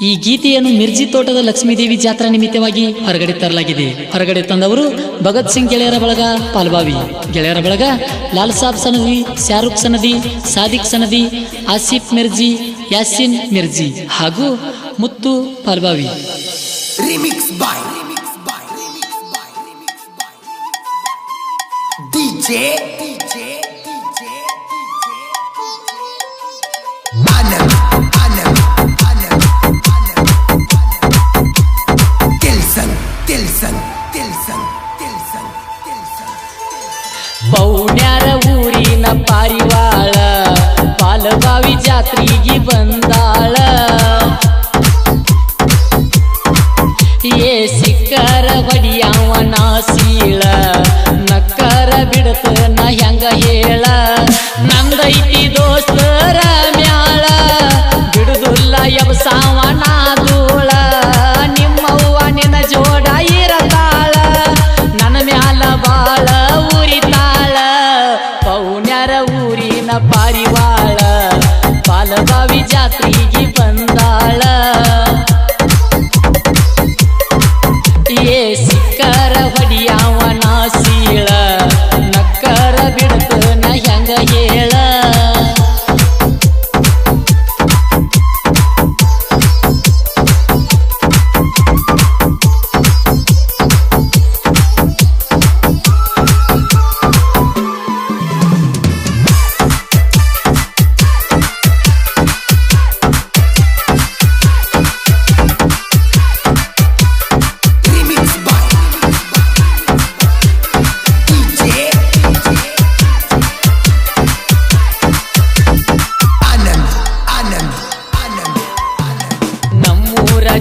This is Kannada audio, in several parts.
ಈ ಗೀತೆಯನ್ನು ಮಿರ್ಜಿ ತೋಟದ ಲಕ್ಷ್ಮೀದೇವಿ ಜಾತ್ರಾ ನಿಮಿತ್ತವಾಗಿ ಹೊರಗಡೆ ತರಲಾಗಿದೆ. ಹೊರಗಡೆ ತಂದವರು ಭಗತ್ ಸಿಂಗ್ ಗೆಳೆಯರ ಬಳಗ ಪಾಲ್ಬಾವಿ. ಗೆಳೆಯರ ಬಳಗ ಲಾಲ್ ಸಾಬ್ ಸನದಿ, ಶಾರುಖ್ ಸನದಿ, ಸಾದಿಕ್ ಸನದಿ, ಆಸಿಫ್ ಮಿರ್ಜಿ, ಯಾಸಿನ್ ಮಿರ್ಜಿ ಹಾಗೂ ಮುತ್ತು ಪಾಲ್ಬಾವಿ. ಪೌಣ್ಯಾರ ಊರಿನ ಪಾರಿವಾಳ ಪಾಲಬಾವಿ ಜಾತ್ರೆಗೆ ಬಂದಾಳ. ಏ ಸಿಕ್ಕರ ಹೊಡಿಯವನ ಸೀಳ, ನಕ್ಕರ ಬಿಡತನ ಹೆಂಗ ಹೇಳ. ನಂದೈತಿ ದೋಸ್ತರ ಮ್ಯಾಳ, ಬಿಡುದುಲ್ಲ ಎಬಸಾವನ ಧೂಳ. ನಿಮ್ಮವ್ವ ನಿನ್ನ ಜೋಡ ಇರತಾಳ, ನನ್ನ ಮ್ಯಾಲ ಬಾಳ ಉರಿತಾಳ. ಪೌಣ್ಯಾರ ಊರಿನ ಪಾರಿವಾಳ ಪಾಲಬಾವಿ ಜಾತ್ರೆಗೆ ಬಂದಾಳ. ಏ ಸಿಕ್ಕರ ಹೊಡಿಯವನ ಸೀಳ, ನಕ್ಕರ ಬಿಡತನ ಹೆಂಗ ಹೇಳ.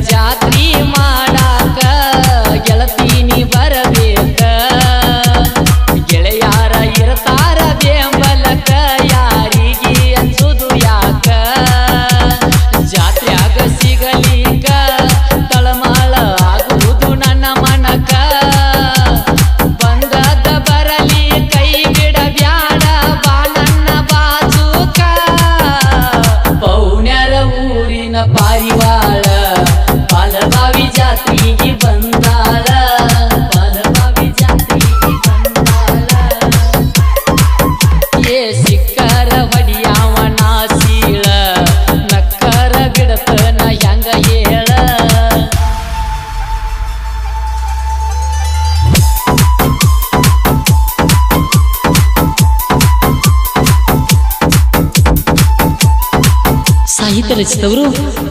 ಜಾತ್ರಿ ಮಾಡಾಕ ಗೆಳತೀನಿ ಬರಬೇಕ, ಗೆಳೆಯಾರ ಇರ್ತಾರ ಬೆಂಬಲಕ, ಯಾರಿಗೆ ಅನ್ಸುದು ಯಾಕ. ಜಾತ್ರ್ಯಾಗ ಸಿಗಲಿಕ ತಳಮಾಳ ಆಗುವುದು ನನ್ನ ಮನಕ. ಬಂದದ ಬರಲಿ ಕೈ ಬಿಡಬ್ಯಾಡ ಬಾ ನನ್ನ ಬಾಜೂಕ. ಪೌಣ್ಯರ ಊರಿನ ಪಾರಿವಾಳ ಪಾಲಬಾವಿ ಜಾತ್ರೆಗೆ ಬಂದಾಳ. ಪಾಲಬಾವಿ ಜಾತ್ರೆಗೆ ಬಂದಾಳ. ಏ ಸಿಕ್ಕರ ಹೊಡಿಯವನ ಸೀಳ, ನಕ್ಕರ ಬಿಡತನ ಹೆಂಗ ಹೇಳ. ಸಾಹಿತ್ಯ ರಚಿಸಿದವರು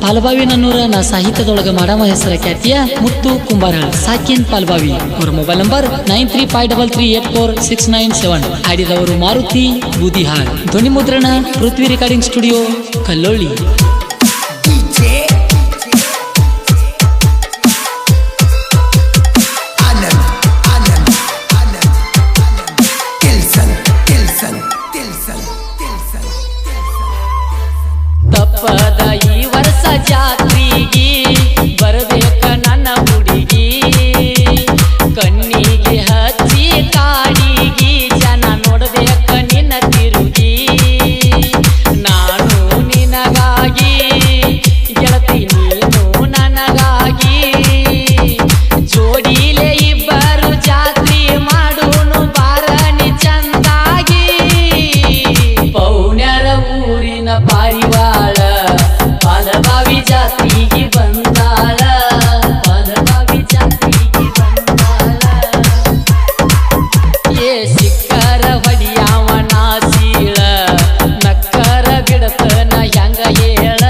ಪಾಲ್ಬಾವಿ ನನ್ನೂರ. ನಾ ಸಾಹಿತ್ಯದೊಳಗ ಮಾಡವ ಹೆಸರ ಖ್ಯಾತಿಯ ಮುತ್ತು ಕುಂಬಾರ ಸಾಕಿನ್ ಪಾಲ್ಬಾವಿ. ಅವರ ಮೊಬೈಲ್ ನಂಬರ್ 9353384697. ಹಾಡಿದವರು ಮಾರುತಿ ಬೂದಿಹಾಳ್. ಧ್ವನಿ ಮುದ್ರಣ ಪೃಥ್ವಿ ರೆಕಾರ್ಡಿಂಗ್ ಸ್ಟುಡಿಯೋ ಕಲ್ಲೋಳಿ. ತಪ್ಪದ ಈ ವರ್ಷ ಜಾತ್ರೆಗೆ ಬರಬೇಕ ನನ್ನ ಹುಡುಗಿ, ಕಣ್ಣಿಗೆ ಹಚ್ಚಿ ಕಾಡಿಗೆ ಜನ ನೋಡಬೇಕ ನಿನ್ನ ತಿರುಗಿ. ನಾನು ನಿನಗಾಗಿ ಗೆಳತಿ ನೀನು ನನಗಾಗಿ, ಜೋಡಿಲೆ ಇಬ್ಬರು ಜಾತ್ರೆ ಮಾಡೋನು ಬಾರನಿ ಚಂದಾಗಿ. ಪೌಣ್ಯರ ಊರಿನ ಪಾರಿವಾಳ ಪಾಲಬಾವಿ ಜಾತ್ರೆಗೆ ಬಂದಾಳ. ಪಾಲಬಾವಿ ಜಾತ್ರೆಗೆ ಬಂದಾಳ. ಏ ಸಿಕ್ಕರ ಹೊಡಿಯವನ ಸೀಳ, ನಕ್ಕರ ಬಿಡತನ ಹೆಂಗ ಹೇಳ.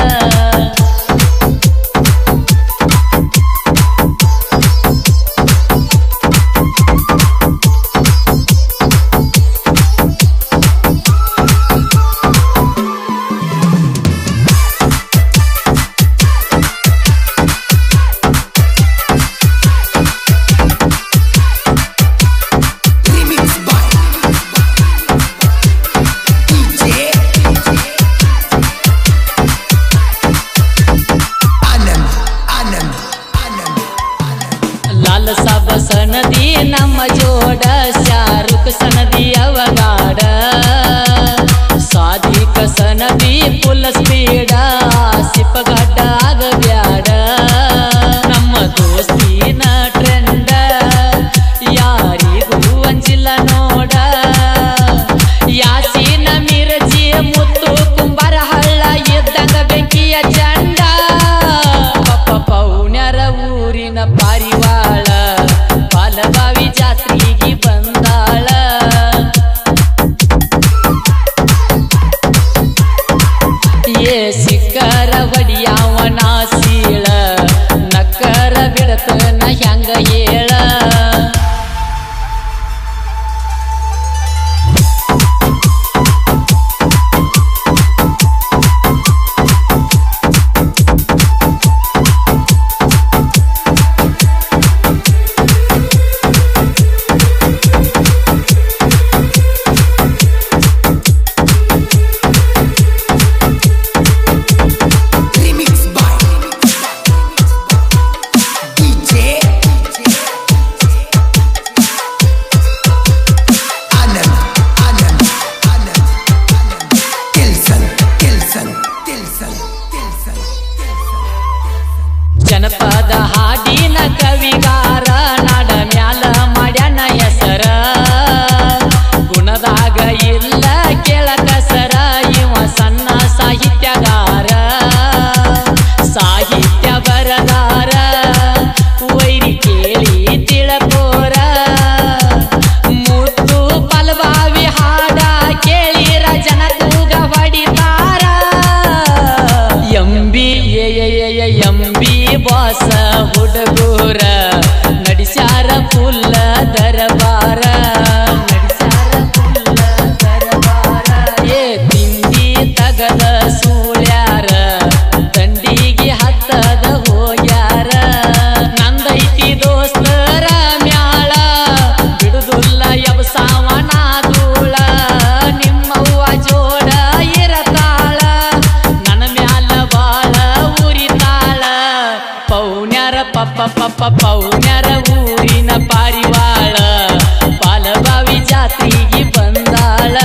ನಾದಾಗ ಇಲ್ಲ ಕೇಳಕ ಸರ ಇವ ಸಣ್ಣ ಸಾಹಿತ್ಯಗಾರ ಸಾಹಿತ್ಯ ಬರದಾರ ವೈರಿ ಕೇಳಿ ತಿಳಕೋರ ಮುತ್ತು ಪಲ್ವಾವಿ ಹಾಡ ಕೇಳಿರ ಜನ ಕೂಗ ಹೊಡಿತಾರ ಎಂಬಿ ಬಾಸ ಹುಡುಗೂರ ನಡಿಸ್ಯಾರ ಫುಲ್ಲ ದರಬಾರ ತಿಂಡಿ ತಗದ ಸೂಳ್ಯಾರ ದಂಡಿಗೆ ಹತ್ತದ ಹೋಗ್ಯಾರ ನಂದೈತಿ ದೋಸ್ತರ ಮ್ಯಾಳ ಬಿಡುದುಲ್ಲ ಯಬಸಾವನ ಧೂಳ ನಿಮ್ಮವ್ವ ಜೋಡ ಇರತಾಳ ನನ್ನ ಮ್ಯಾಲ ಬಾಳ ಉರಿತಾಳ ಪೌನ್ಯಾರ ಪೌನ್ಯಾರ ಊರಿನ ಪಾರಿವಾಳ ಪಾಲಬಾವಿ ಜಾತ್ರೆಗೆ ಬಂದಾಳ